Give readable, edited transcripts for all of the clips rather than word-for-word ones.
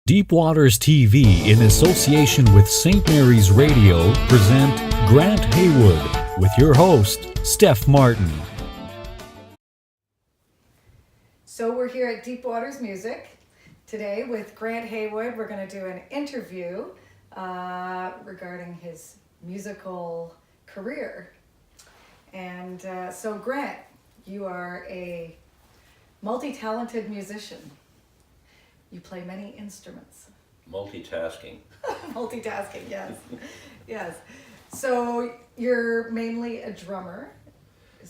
Deep Waters TV, in association with St. Mary's Radio, present Grant Heywood with your host, Steph Martin. So we're here at Deep Waters Music today with Grant Heywood. We're going to do an interview regarding his musical career. And so Grant, you are a multi-talented musician. You play many instruments. Multitasking. Multitasking, yes. Yes. So you're mainly a drummer.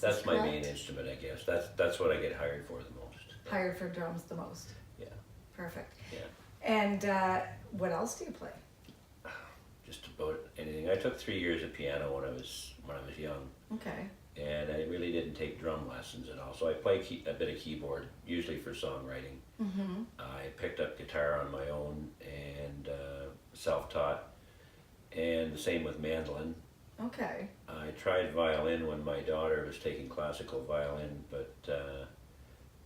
That's my main instrument, I guess. That's what I get hired for the most. Hired for drums the most. Yeah. Perfect. Yeah. And what else do you play? Just about anything. I took 3 years of piano when I was young. Okay. And I really didn't take drum lessons at all. So I play a bit of keyboard, usually for songwriting. Mm-hmm. I picked up guitar on my own and self-taught. And the same with mandolin. Okay. I tried violin when my daughter was taking classical violin, but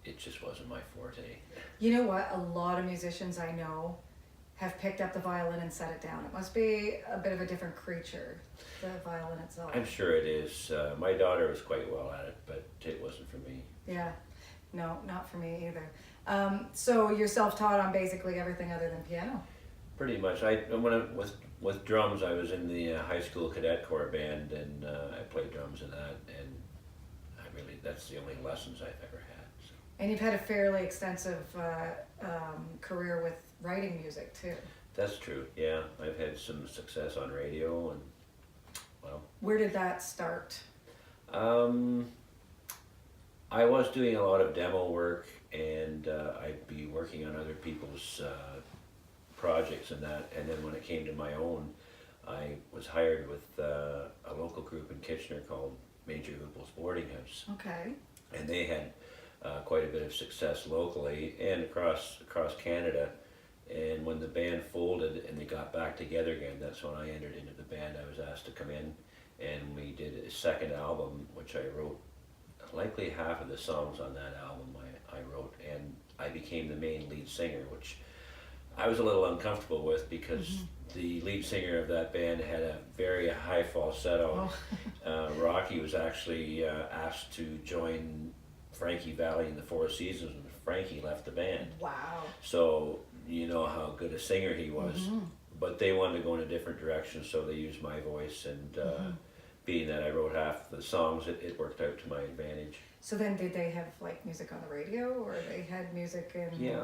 it just wasn't my forte. You know what? A lot of musicians I know have picked up the violin and set it down. It must be a bit of a different creature, the violin itself. I'm sure it is. My daughter was quite well at it, but it wasn't for me. Yeah. No, not for me either. So you're self-taught on basically everything other than piano? Pretty much. With drums, I was in the high school cadet corps band, and I played drums in that, and that's the only lessons I've ever had. So. And you've had a fairly extensive career with writing music too. That's true, yeah. I've had some success on radio, and well. Where did that start? I was doing a lot of demo work, and I'd be working on other people's projects and that, and then when it came to my own, I was hired with a local group in Kitchener called Major Hoople's Boarding House. Okay. And they had quite a bit of success locally and across Canada. And when the band folded and they got back together again, that's when I entered into the band. I was asked to come in, and we did a second album, which I wrote. Likely half of the songs on that album I wrote, and I became the main lead singer, which I was a little uncomfortable with because the lead singer of that band had a very high falsetto. Oh. Rocky was actually asked to join Frankie Valli in the Four Seasons when Frankie left the band. Wow. So you know how good a singer he was, but they wanted to go in a different direction, so they used my voice, and being that I wrote half the songs, it worked out to my advantage. So then did they have like music on the radio, or they had music in, they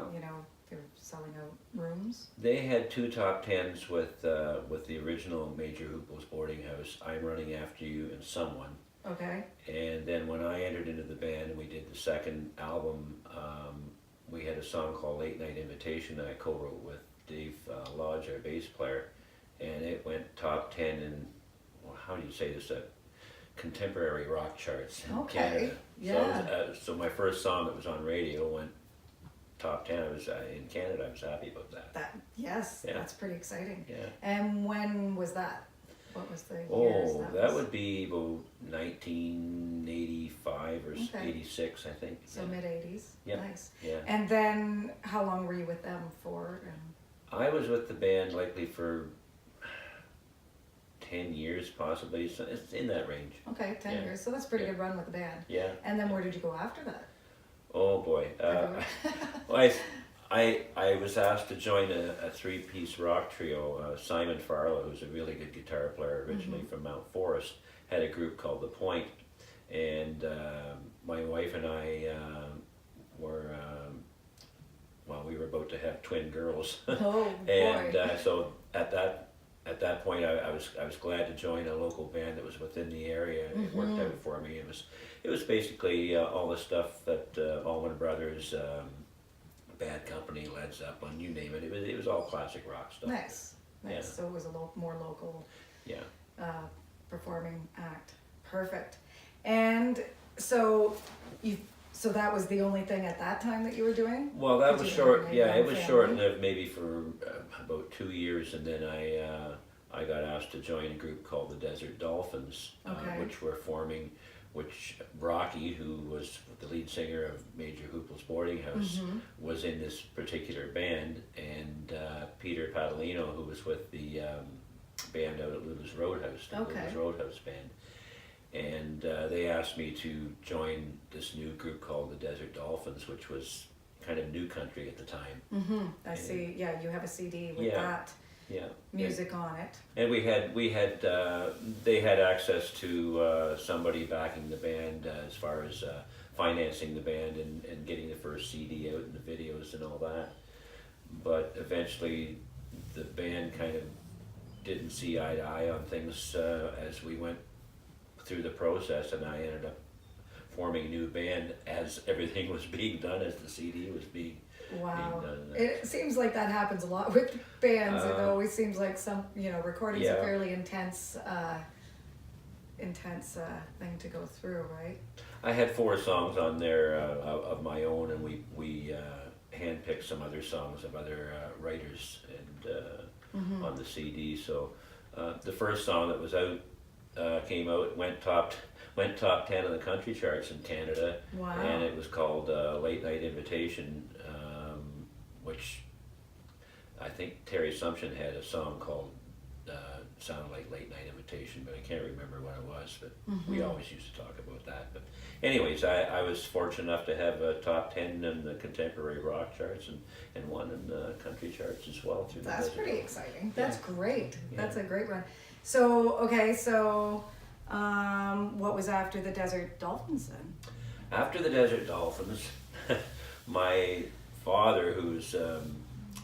were selling out rooms? They had 2 top 10s with the original Major Hoople's Boarding House, I'm Running After You, and Someone. Okay. And then when I entered into the band and we did the second album, we had a song called Late Night Invitation that I co-wrote with Dave Lodge, our bass player, and it went top 10 in, well, how do you say this, contemporary rock charts in Canada. Yeah. So my first song that was on radio went top 10. I was in Canada. I was happy about that. Yes, yeah. That's pretty exciting. Yeah. And when was that? What was the years? Oh, that would be about 1985 or 86, I think. So mid-80s. Yeah. Nice. Yeah. And then how long were you with them for? I was with the band likely for 10 years possibly, so it's in that range. Okay, 10 years. So that's a pretty good run with the band. Yeah. And then where did you go after that? Oh boy. I was asked to join a 3-piece rock trio. Simon Farlow, who's a really good guitar player originally from Mount Forest, had a group called The Point, and my wife and I were we were about to have twin girls. Oh boy. And so at that point, I was glad to join a local band that was within the area. It worked out for me. It was basically all the stuff that Allman Brothers, Bad Company, Led Zeppelin, you name it. It was all classic rock stuff. Nice. Yeah. So it was a more local. Yeah. Performing act. Perfect. And so that was the only thing at that time that you were doing? Well, that was short. Yeah, it was short-lived, maybe for about 2 years, and then I got asked to join a group called the Desert Dolphins, which were forming. Which Rocky, who was the lead singer of Major Hoople's Boarding House, was in this particular band, and Peter Padalino, who was with the band out at Lulu's Roadhouse, the Lulu's Roadhouse band. And they asked me to join this new group called the Desert Dolphins, which was kind of new country at the time. I see. Yeah, you have a CD with that music on it. And they had access to somebody backing the band as far as financing the band and getting the first CD out and the videos and all that. But eventually the band kind of didn't see eye to eye on things as we went through the process, and I ended up forming a new band as everything was being done, as the CD was being done. It seems like that happens a lot with bands. It always seems like some, recording's a fairly intense thing to go through, right? I had 4 songs on there of my own, and we handpicked some other songs of other writers and on the CD. So the first song that was out came out, went top 10 on the country charts in Canada. Wow. And it was called Late Night Invitation, which I think Terry Sumption had a song called sounded like Late Night Invitation, but I can't remember what it was, but we always used to talk about that. But anyways, I was fortunate enough to have a top 10 in the contemporary rock charts and one in the country charts as well. That's pretty exciting. That's great. That's a great run. So, what was after the Desert Dolphins then? After the Desert Dolphins, my father, who's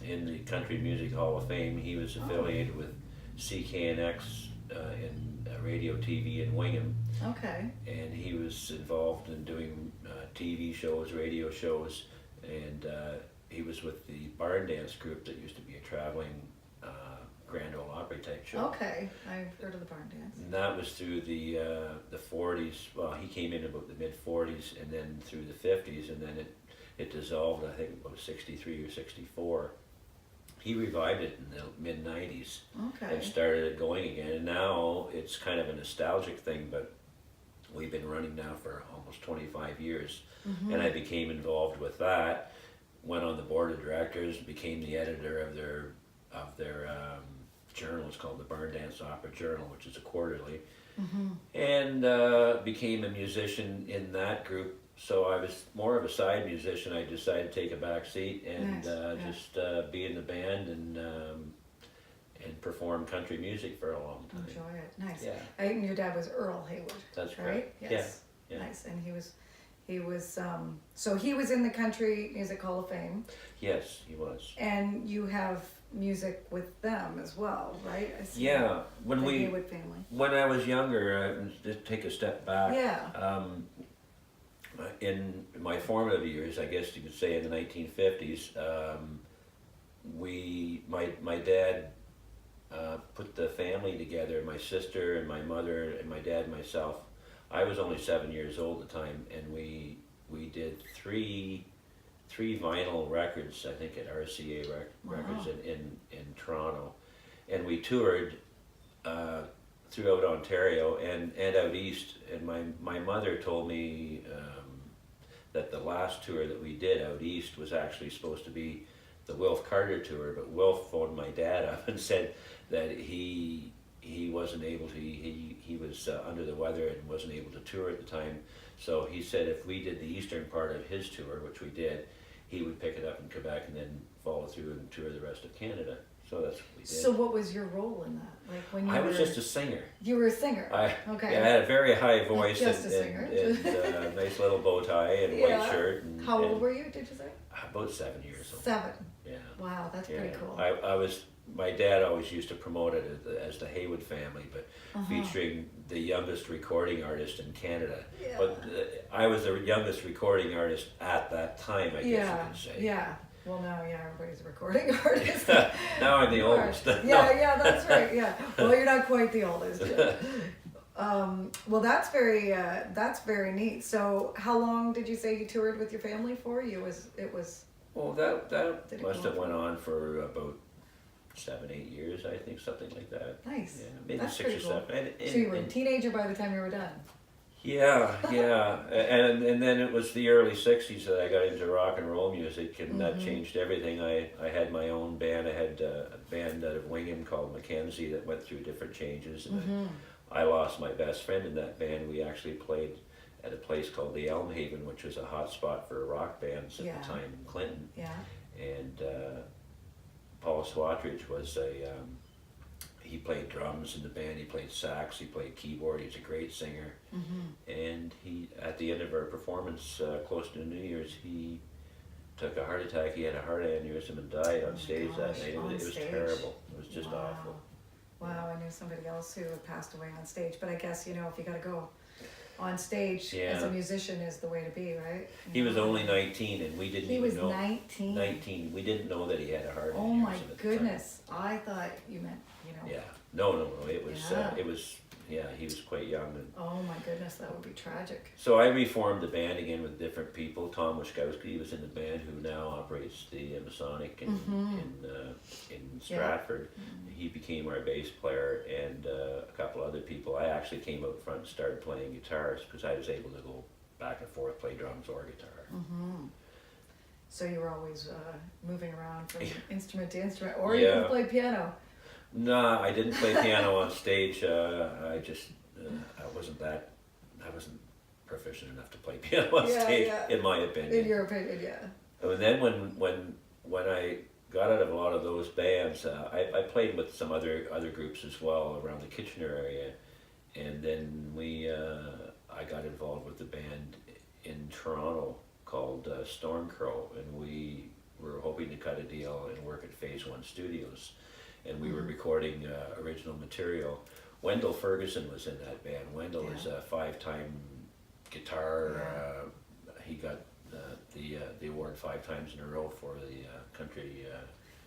in the Country Music Hall of Fame, he was affiliated with CKNX in radio TV in Wingham. Okay. And he was involved in doing TV shows, radio shows, and he was with the barn dance group that used to be a traveling Grand Ole Opry type show. Okay, I've heard of the barn dance. And that was through the 40s. Well, he came in about the mid 40s, and then through the 50s, and then it dissolved. I think about 63 or 64. He revived it in the mid 90s and started it going again. And now it's kind of a nostalgic thing, but we've been running now for almost 25 years, and I became involved with that. Went on the board of directors, became the editor of their journal. It's called the Barn Dance Opera Journal, which is a quarterly, and became a musician in that group. So I was more of a side musician. I decided to take a back seat and just be in the band and perform country music for a long time. Enjoy it. Nice. Yeah. I think your dad was Earl Heywood. That's right. Right? Yes. Yeah. Nice. And he was so he was in the Country Music Hall of Fame. Yes, he was. And you have music with them as well, right? I see Yeah. the Heywood family. When I was younger, just take a step back. Yeah. In my formative years, I guess you could say in the 1950s, my dad put the family together, my sister and my mother and my dad and myself. I was only 7 years old at the time, and we did three vinyl records, I think at RCA Records in Toronto, and we toured throughout Ontario and out east. And my mother told me that the last tour that we did out east was actually supposed to be the Wilf Carter tour, but Wilf phoned my dad up and said that he wasn't able to, he was under the weather and wasn't able to tour at the time. So he said if we did the eastern part of his tour, which we did, he would pick it up in Quebec and then follow through and tour the rest of Canada. So that's what we did. So what was your role in that? Like when I was just a singer. You were a singer. Okay. Yeah, I had a very high voice just a singer. and a nice little bow tie and white shirt. And, how old were you? Did you say? About 7 years old. 7. Yeah. Wow, that's pretty cool. I was. My dad always used to promote it as the Heywood family, but featuring the youngest recording artist in Canada. Yeah. But I was the youngest recording artist at that time, I guess you could say. Yeah. Well, now, everybody's a recording artist. Now I'm the oldest. Yeah, that's right. Yeah. Well, you're not quite the oldest. Well, that's very neat. So, how long did you say you toured with your family for? Well, that must have went on for about 7-8 years, I think, something like that. Nice. Yeah, maybe that's 6 or cool. 7. So you were a teenager by the time you were done. Yeah. And then it was the early '60s that I got into rock and roll music, and that changed everything. I had my own band. I had a band out of Wingham called Mackenzie that went through different changes, and I lost my best friend in that band. We actually played at a place called the Elm Haven, which was a hot spot for rock bands at the time in Clinton. Yeah. And Paul Swatridge was he played drums in the band, he played sax, he played keyboard, he's a great singer. And he, at the end of our performance, close to New Year's, he took a heart attack, he had a heart aneurysm and died on stage that night. It was terrible, it was just awful. Wow, I knew somebody else who had passed away on stage, but I guess, if you gotta go on stage as a musician is the way to be, right? He was only 19 and we didn't even know. He was 19? 19. We didn't know that he had a heart aneurysm. Oh my goodness. I thought you meant, Yeah. No. It was, he was quite young. And oh my goodness, that would be tragic. so I reformed the band again with different people. Tom Wiskowski was in the band, who now operates the Masonic in Stratford. He became our bass player, and a couple other people. I actually came out front and started playing guitars because I was able to go back and forth, play drums or guitar. So you were always moving around from instrument to instrument, or you could play piano. No, I didn't play piano on stage. I just I wasn't proficient enough to play piano on stage, in my opinion. In your opinion, yeah. And then when I got out of a lot of those bands, I played with some other groups as well around the Kitchener area, and then I got involved with the band in Toronto called Storm Crow, and we were hoping to cut a deal and work at Phase One Studios, and we were recording original material. Wendell Ferguson was in that band. Wendell is a 5-time guitar. He got the award 5 times in a row for the country.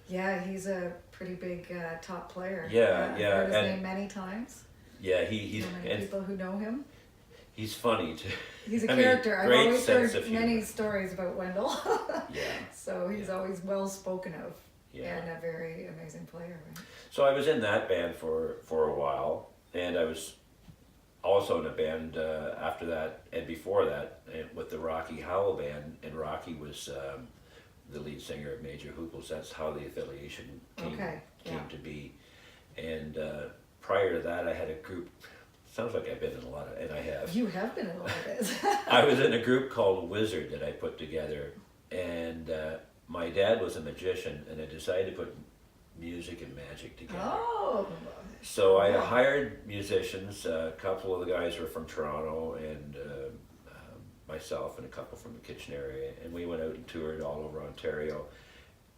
Yeah, he's a pretty big top player. I've heard his name many times. Yeah, he's so many people who know him. He's funny too. He's a character. I've always heard many humor. Stories about Wendell. So he's always well spoken of. And a very amazing player, right? So I was in that band for a while, and I was also in a band after that and before that with the Rocky Howell band, and Rocky was the lead singer of Major Hooples. That's how the affiliation came to be. And prior to that, I had a group. Sounds like I've been in a lot of, and I have. You have been in a lot of it. I was in a group called Wizard that I put together, and my dad was a magician, and I decided to put music and magic together. Oh. So I hired musicians. A couple of the guys were from Toronto, and myself and a couple from the Kitchener area, and we went out and toured all over Ontario.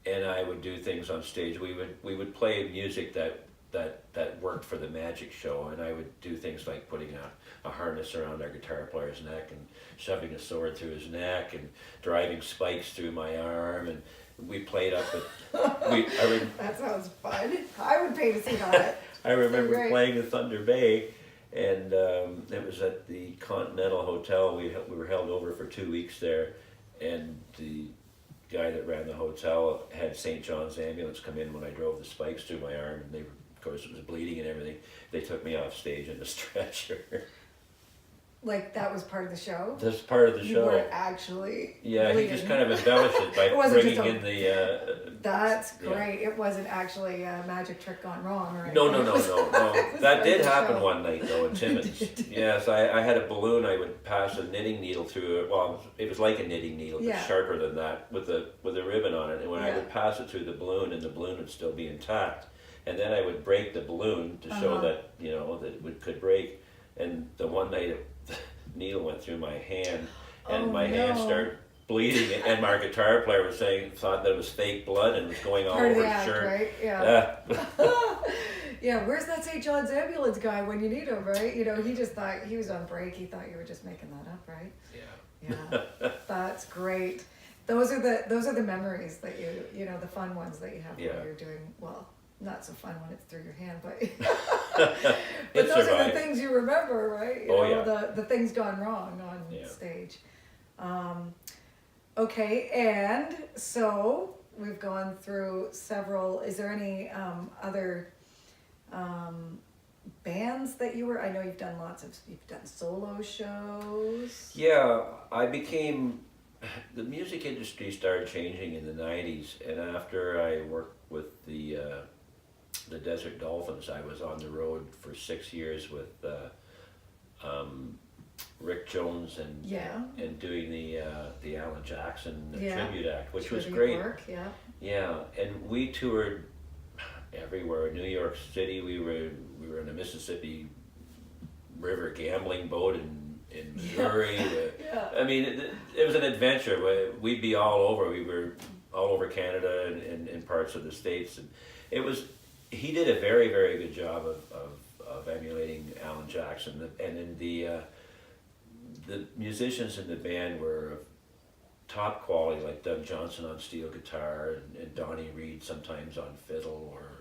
And I would do things on stage. We would play music that worked for the magic show, and I would do things like putting a harness around our guitar player's neck and shoving a sword through his neck and driving spikes through my arm, and we played up at that sounds fun. I would pay to see that. I remember playing at Thunder Bay, and it was at the Continental Hotel. We were held over for 2 weeks there, and the guy that ran the hotel had St. John's ambulance come in when I drove the spikes through my arm, and of course it was bleeding and everything. They took me off stage in a stretcher. Like that was part of the show? That's part of the show. You weren't actually bleeding. He just kind of embellished it by bringing in the... That's great. It wasn't actually a magic trick gone wrong, right? No. That did happen one night, though, in Timmins. Yes, I had a balloon. I would pass a knitting needle through it. Well, it was like a knitting needle, but sharper than that, with a ribbon on it. And when I would pass it through the balloon, and the balloon would still be intact, and then I would break the balloon to show that, that it could break. And the one night, the needle went through my hand, and my hand started bleeding, and my guitar player thought that it was fake blood and was going all over his shirt. Right? Yeah. Where's that St. John's ambulance guy when you need him, right? He just thought he was on break. He thought you were just making that up, right? Yeah. That's great. Those are the memories that the fun ones that you have when you're doing not so fun when it's through your hand, but but those are the things you remember, right? The things gone wrong on stage. Okay, and so we've gone through several. Is there any other bands that you were? I know you've done solo shows. Yeah, the music industry started changing in the 90s, and after I worked with the Desert Dolphins, I was on the road for 6 years with Rick Jones and doing the Alan Jackson tribute act, which was great. Work, yeah. Yeah, and we toured everywhere. New York City, we were in a Mississippi River gambling boat in Missouri. I mean, it was an adventure. We'd be all over. We were all over Canada and parts of the States, and he did a very, very good job of emulating Alan Jackson, and then the musicians in the band were of top quality, like Doug Johnson on steel guitar and Donnie Reed sometimes on fiddle, or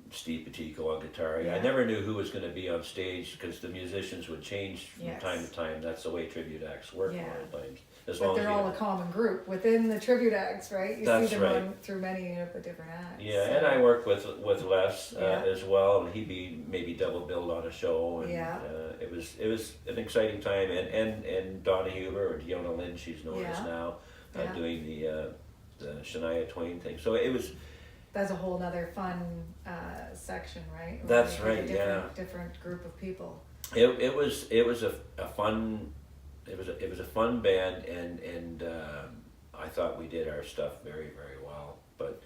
Steve Petico on guitar. I never knew who was going to be on stage because the musicians would change from time to time. That's the way tribute acts work a lot of times. But they're all a common group within the tribute acts, right? You see them through many of the different acts. Yeah, and I worked with Les as well, and he'd be maybe double billed on a show, and it was an exciting time. And Donna Huber, or Deanna Lynn, she's known as now, doing the Shania Twain thing. So it was. That's a whole other fun section, right? That's where right. Different group of people. It was a fun. It was a fun band, and I thought we did our stuff very, very well. But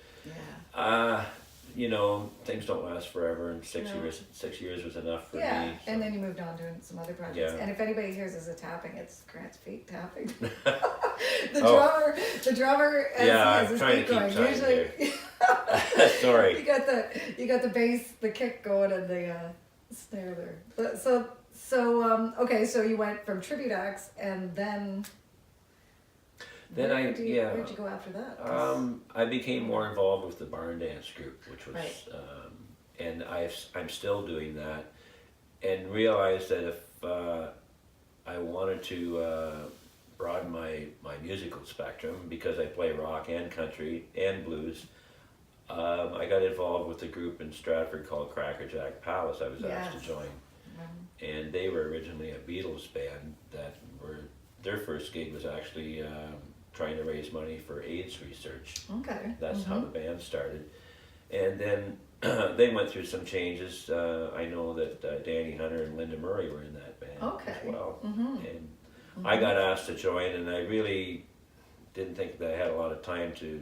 things don't last forever, and 6 years was enough for me. Yeah, so. And then you moved on to some other projects. Yeah. And if anybody hears us a tapping, it's Grant's feet tapping. the drummer as his feet going. Usually, sorry. You got the bass, the kick going, and the snare there. But so you went from tribute acts, and then where'd you go after that? I became more involved with the barn dance group, which was, and I'm still doing that, and realized that if I wanted to broaden my musical spectrum, because I play rock and country and blues, I got involved with a group in Stratford called Cracker Jack Palace. I was asked to join. And they were originally a Beatles band their first gig was actually trying to raise money for AIDS research. Okay. That's how the band started. And then they went through some changes. I know that Danny Hunter and Linda Murray were in that band as well. And I got asked to join, and I really didn't think that I had a lot of time to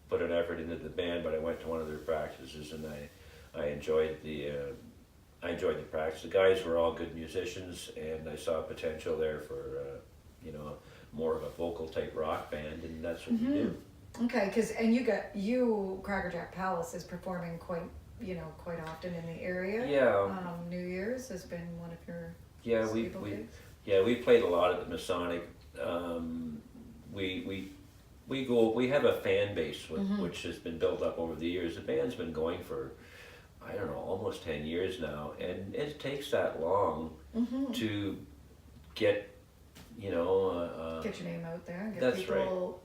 put an effort into the band, but I went to one of their practices, and I enjoyed the practice. The guys were all good musicians, and I saw potential there for more of a vocal type rock band, and that's what we do. Okay, Cracker Jack Palace is performing quite often in the area. Yeah. New Year's has been one of your we played a lot at the Masonic. We have a fan base which has been built up over the years. The band's been going for, I don't know, almost 10 years now, and it takes that long to get get your name out there and get people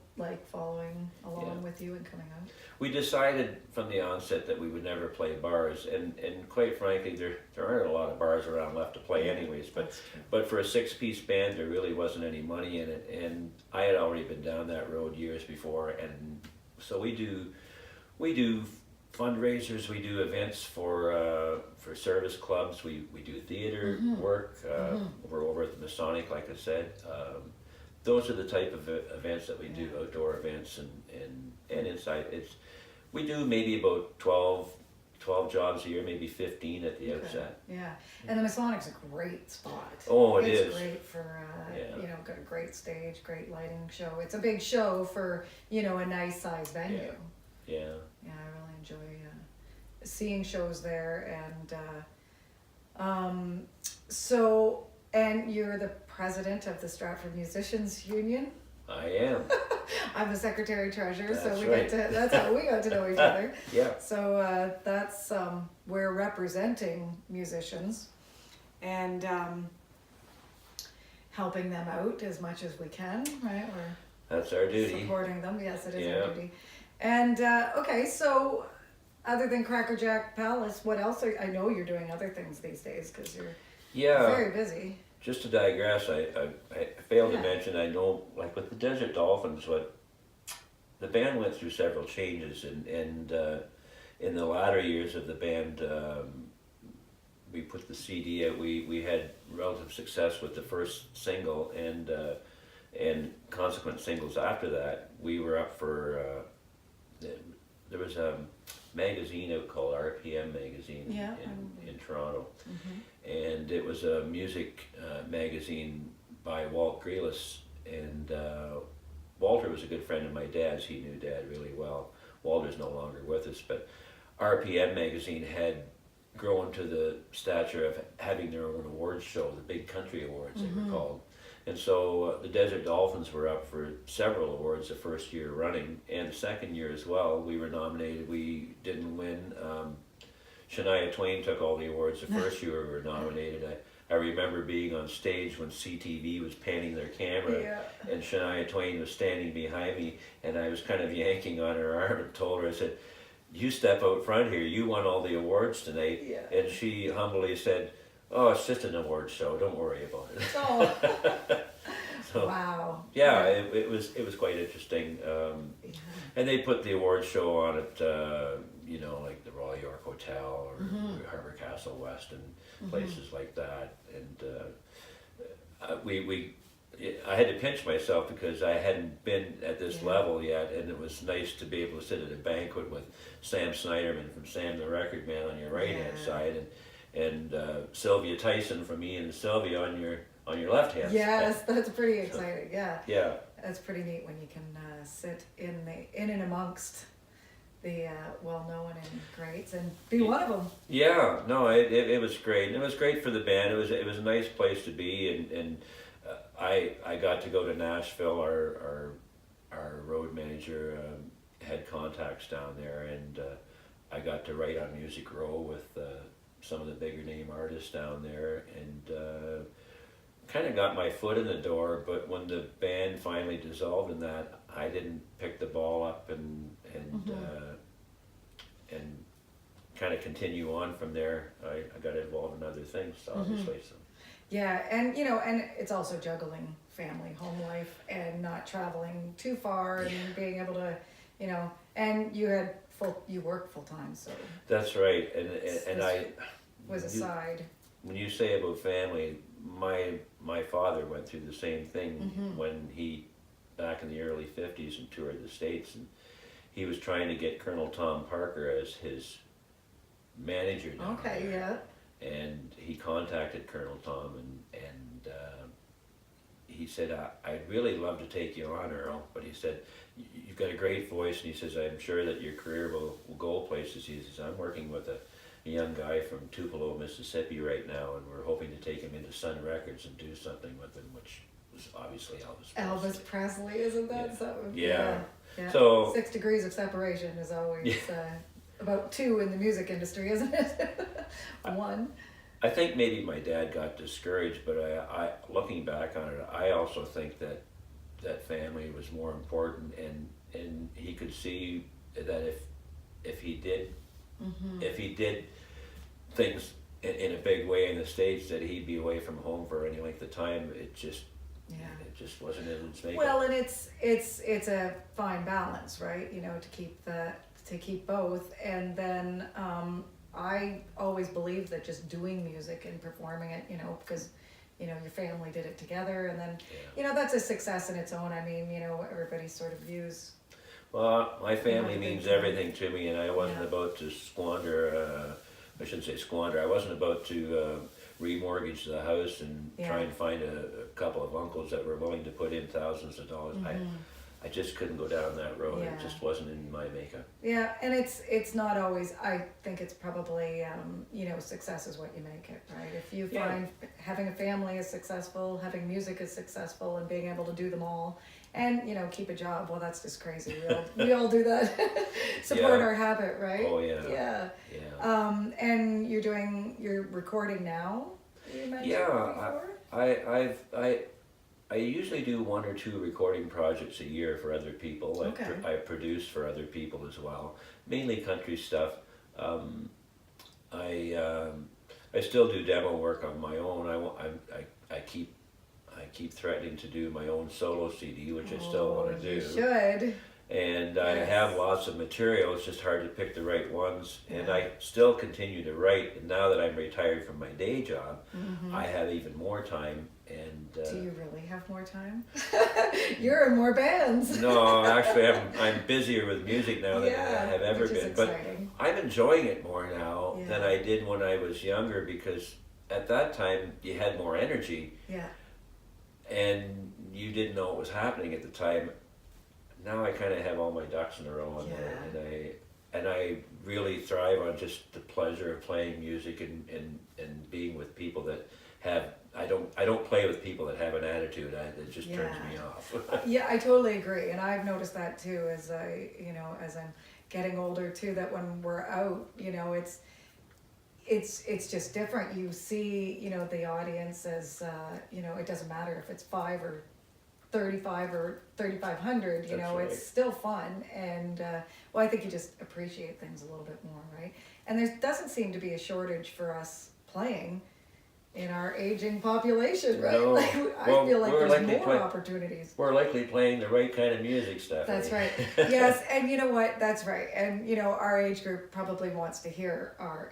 following along with you and coming out. We decided from the onset that we would never play bars, and quite frankly there aren't a lot of bars around left to play anyways, but for a 6-piece band there really wasn't any money in it, and I had already been down that road years before, and so we do fundraisers, we do events for service clubs, we do theater work, we're over at the Masonic, like I said. Those are the type of events that we do, outdoor events and inside. We do maybe about 12 jobs a year, maybe 15 at the outset. Yeah, and the Masonic's a great spot. Oh, It's great for, got a great stage, great lighting show. It's a big show for, a nice size venue. Yeah, I really enjoy seeing shows there, and and you're the president of the Stratford Musicians Union. I am. I'm the secretary treasurer, so right. that's how we got to know each other. Yeah. So that's we're representing musicians and helping them out as much as we can, right? That's our duty. Supporting them, yes, it is our duty. And so other than Cracker Jack Palace, what else I know you're doing other things these days because you're Yeah. very busy. Just to digress, I failed to Yeah. mention, I know, like with the Desert Dolphins, what the band went through several changes, and in the latter years of the band, we put the CD out. We had relative success with the first single, and consequent singles after that. We were up for there was a magazine out called RPM magazine Yeah. in Toronto, Mm-hmm. and it was a music magazine by Walt Grealis, and Walter was a good friend of my dad's. He knew Dad really well. Walter's no longer with us, but RPM magazine had grown to the stature of having their own awards show, the Big Country Awards they were called. And so the Desert Dolphins were up for several awards the first year running, and the second year as well. We were nominated. We didn't win. Shania Twain took all the awards the first year we were nominated. I remember being on stage when CTV was panning their camera, Yeah. and Shania Twain was standing behind me, and I was kind of yanking on her arm and told her, I said, "You step out front here, you won all the awards tonight." Yeah. And she humbly said, "Oh, it's just an award show, don't worry about it." Oh. So, Wow. yeah, it was quite interesting. Yeah. And they put the award show on at, you know, like the Royal York Hotel or Harbour Castle West and places like that. And I had to pinch myself because I hadn't been at this Yeah. level yet, and it was nice to be able to sit at a banquet with Sam Snyderman from Sam the Record Man on your right hand Yeah. side, and Sylvia Tyson from Ian and Sylvia on your left hand. Yes, that's pretty exciting. Yeah. Yeah. That's pretty neat when you can sit in and amongst the well-known and greats and be one of them. Yeah, no, it was great. And it was great for the band. It was a nice place to be, and I got to go to Nashville. Our road manager had contacts down there, and I got to write on Music Row with some of the bigger name artists down there, and kind of got my foot in the door. But when the band finally dissolved in that, I didn't pick the ball up and kind of continue on from there. I got involved in other things, obviously. So. Yeah, and and it's also juggling family, home life, and not traveling too far, and being able to, and you work full time, so That's right, and I was a side. When you say about family, my father went through the same thing when he, back in the early 50s, and toured the States, and he was trying to get Colonel Tom Parker as his manager down Okay, there. yeah. And he contacted Colonel Tom, and he said, "I'd really love to take you on, Earl," but he said, "You've got a great voice," and he says, "I'm sure that your career will go places." He says, "I'm working with a young guy from Tupelo, Mississippi right now, and we're hoping to take him into Sun Records and do something with him," which was obviously Elvis Presley. Elvis Presley, isn't that Yeah. something? Yeah. Yeah. So- 6 degrees of separation is always about 2 in the music industry, isn't it? 1. I think maybe my dad got discouraged, but I looking back on it, I also think that family was more important, and he could see that if he did things in a big way in the States, that he'd be away from home for any length of time. It just wasn't in his makeup. Well, and it's a fine balance, right? To keep both, and then I always believed that just doing music and performing it, because your family did it together, and then that's a success in its own. I mean, everybody sort of views. Well, my family Yeah, means big everything to me, and I wasn't about to squander. I shouldn't say squander. I wasn't about to remortgage the house and try and find a couple of uncles that were willing to put in thousands of dollars. I just couldn't go down that road. Yeah. It just wasn't in my makeup. Yeah, and it's not always. I think it's probably success is what you make it, right? If you find having a family is successful, having music is successful, and being able to do them all, and keep a job. Well, that's just crazy. We all do that. Support our habit, right? Oh yeah. Yeah. Yeah. And you're recording now. You mentioned before? I usually do 1 or 2 recording projects a year for other people. Okay. I produce for other people as well, mainly country stuff. I still do demo work on my own. I keep threatening to do my own solo CD, which I still want to do. You should. And Yes. I have lots of material. It's just hard to pick the right ones. And Yeah. I still continue to write. And now that I'm retired from my day job, I have even more time. And Do you really have more time? You're in more bands. no, actually, I'm busier with music now than I Yeah, have ever which is been. exciting. But I'm enjoying it more now Yeah. than I did when I was younger, because at that time you had more energy Yeah. and you didn't know what was happening at the time. Now I kind of have all my ducks in a row, and I really thrive on just the pleasure of playing music and being with people that have. I don't play with people that have an attitude. It just turns me off. Yeah, I totally agree, and I've noticed that too as I'm getting older too. That when we're out, it's just different. You see, the audience as it doesn't matter if it's 5 or 35 or 3,500. That's right. It's still fun, and I think you just appreciate things a little bit more, right? And there doesn't seem to be a shortage for us playing in our aging population, right? No. I Well, feel like we're there's likely more opportunities. We're likely playing the right kind of music, Stephanie. That's right. Yes, and you know what? That's right. And our age group probably wants to hear our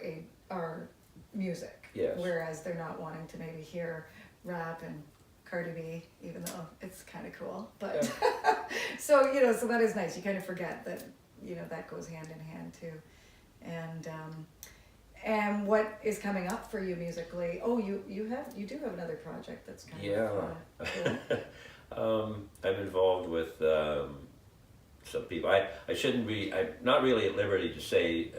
music. Yes. Whereas they're not wanting to maybe hear rap and Cardi B, even though it's kind of cool. But so that is nice. You kind of forget that that goes hand in hand too. And what is coming up for you musically? Oh, you do have another project that's kind of cool. I'm involved with some people. I'm not really at liberty to say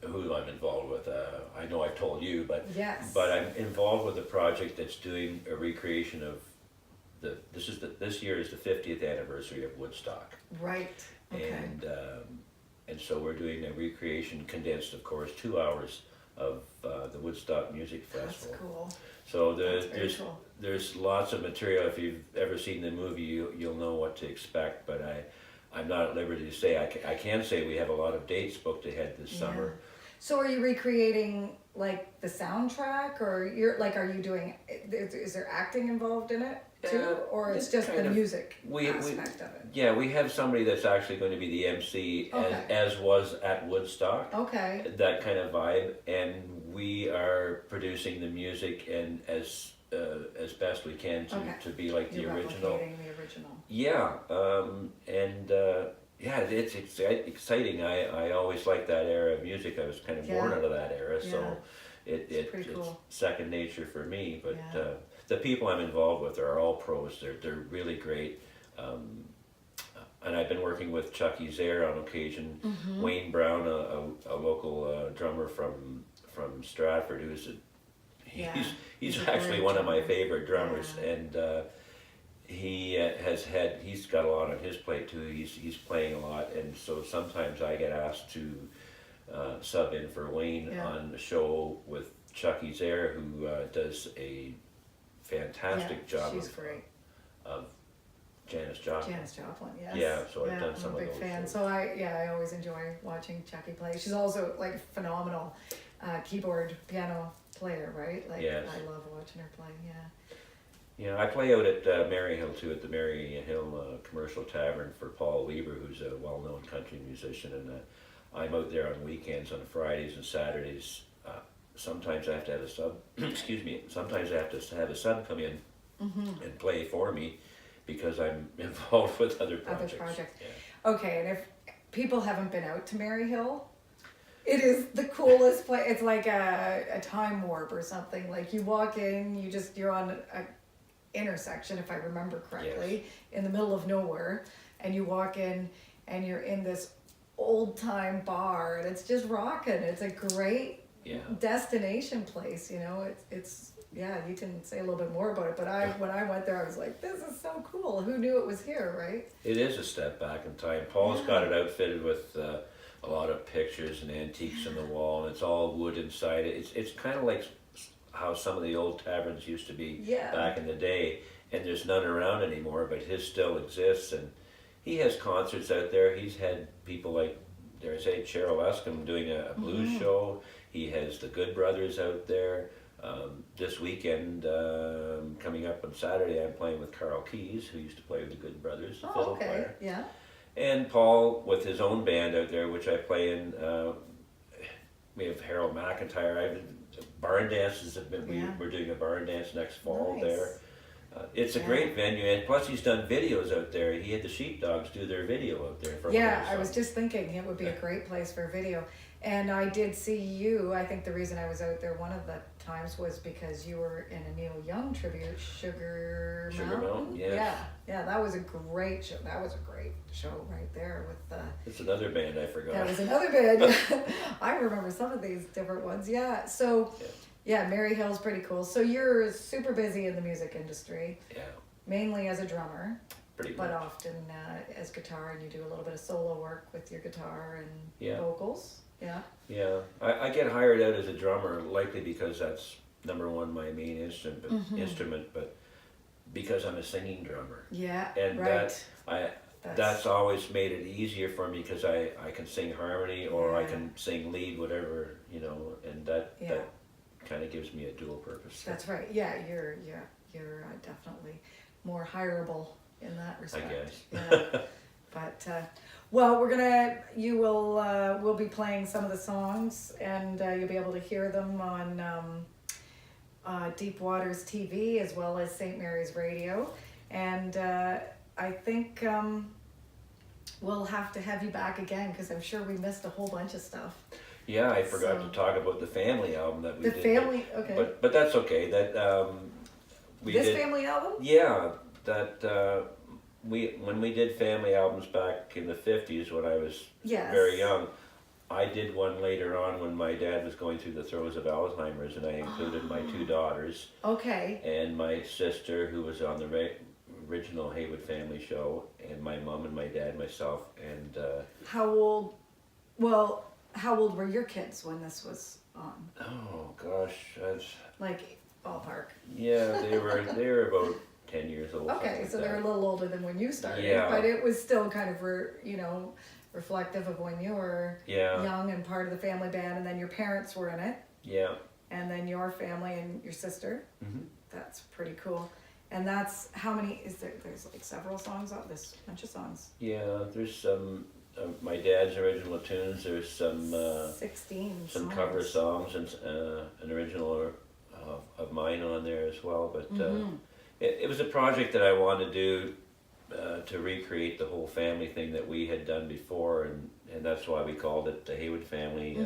who I'm involved with. I know I've told you, but Yes. but I'm involved with a project that's doing a recreation of this year is the 50th anniversary of Woodstock. Right. Okay. And so we're doing a recreation, condensed, of course, 2 hours of the Woodstock Music Festival. That's cool. So Very cool. there's lots of material. If you've ever seen the movie, you'll know what to expect. But I'm not at liberty to say. I can say we have a lot of dates booked ahead this summer. So are you recreating like the soundtrack, or are you doing? Is there acting involved in it too, or it's just the music aspect of it? Yeah, we have somebody that's actually going to be the MC, as was at Woodstock. Okay. That kind of vibe, and we are producing the music and as best we can to be like the You're original. replicating the original. Yeah, it's exciting. I always liked that era of music. I was kind of born out of that era, so it's cool. second nature for me. But Yeah. the people I'm involved with are all pros. They're really great. And I've been working with Chucky Zare on occasion. Mm-hmm. Wayne Brown, a local drummer from Stratford, he's a actually great one of my drummer. favorite drummers, Yeah. and he's got a lot on his plate too. He's playing a lot, and so sometimes I get asked to sub in for Wayne on the show with Chucky Zare, who does a fantastic job. She's great. Of Janis Joplin. Janis Joplin, yes. Yeah, so I've done some I'm a of big those fan. shows. So I always enjoy watching Chucky play. She's also like a phenomenal keyboard piano player, right? Like Yes. I love watching her play. Yeah. Yeah, I play out at Maryhill too, at the Maryhill Commercial Tavern for Paul Weber, who's a well-known country musician, and I'm out there on weekends, on Fridays and Saturdays. Sometimes I have to have a sub. Excuse me. Sometimes I have to have a sub come in and play for me, because I'm involved with other projects. Yeah. Okay, and if people haven't been out to Maryhill, it is the coolest place. It's like a time warp or something. Like you walk in, you're on a intersection, if I remember correctly, in the middle of nowhere, and you walk in and you're in this old time bar, and it's just rocking. It's a great destination place. It's you can say a little bit more about it, but when I went there, I was like, this is so cool. Who knew it was here, right? It is a step back in time. Paul's got it outfitted with a lot of pictures and antiques on the wall, and it's all wood inside it. It's kind of like how some of the old taverns used to be back in the day, and there's none around anymore, but his still exists, and he has concerts out there. He's had people like dare I say, Cheryl Escom doing a blues show. He has the Good Brothers out there. This weekend, coming up on Saturday, I'm playing with Carl Keys, who used to play with the Good Brothers, the fiddle player. Yeah. And Paul with his own band out there, which I play in. We have Harold McIntyre. Barn dances have been. We're doing a barn dance next fall there. It's a great venue, and plus he's done videos out there. He had the Sheepdogs do their video out there. I was just thinking it would be a great place for a video. And I did see you. I think the reason I was out there one of the times was because you were in a Neil Young tribute, Sugar Mountain. Yes. Yeah, that was a great show. That was a great show right there with It's another band I forgot. That was another band. I remember some of these different ones. Yeah. So, Mary Hill's pretty cool. So you're super busy in the music industry. Yeah. Mainly as a drummer. Pretty but much. often as guitar, and you do a little bit of solo work with your guitar and vocals. Yeah. Yeah, I get hired out as a drummer, likely because that's number one my main instrument, but because I'm a singing drummer. Yeah. And right. that's always made it easier for me because I can sing harmony or I can sing lead, whatever, and that kind of gives me a dual purpose. That's right. Yeah, you're definitely more hireable in that respect. I guess. Yeah. But well, we'll be playing some of the songs, and you'll be able to hear them on Deep Waters TV as well as St. Mary's Radio, and I think we'll have to have you back again because I'm sure we missed a whole bunch of stuff. Yeah, I forgot to talk about the family album that we did. The family, okay. But that's okay. That we this did, family album? Yeah, that when we did family albums back in the 50s when I was very young, I did one later on when my dad was going through the throes of Alzheimer's, and I included my two daughters. Okay. And my sister, who was on the original Heywood family show, and my mom and my dad, myself, and How old were your kids when this was on? Oh gosh, Like ballpark. Yeah, they were about 10 years old. Okay, so they're a little older than when you started, Yeah. but it was still kind of reflective of when you were young and part of the family band, and then your parents were in it. Yeah. And then your family and your sister. Mm-hmm. That's pretty cool. And that's how many is there? There's like several songs on this, bunch of songs. Yeah, there's some my dad's original tunes. There's some 16 some songs. cover songs and an original of mine on there as well. But it was a project that I wanted to do to recreate the whole family thing that we had done before, and that's why we called it the Heywood Family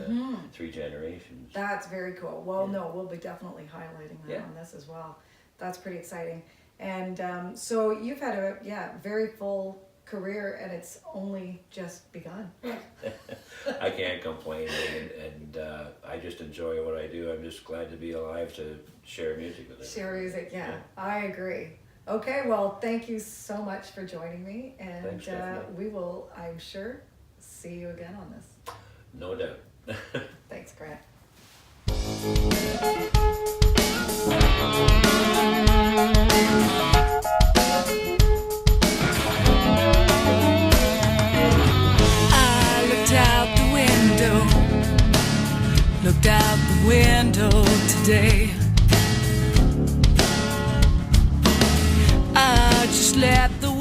3 Generations. That's very cool. Well, no, we'll be definitely highlighting that on this as well. That's pretty exciting. And so you've had a very full career, and it's only just begun. I can't complain, and I just enjoy what I do. I'm just glad to be alive to share music with everyone. Share music, yeah. I agree. Okay, well, thank you so much for joining me, and Thanks, Stephanie. we will, I'm sure, see you again on this. No doubt. Thanks, Grant. Looked out the window today. I just let the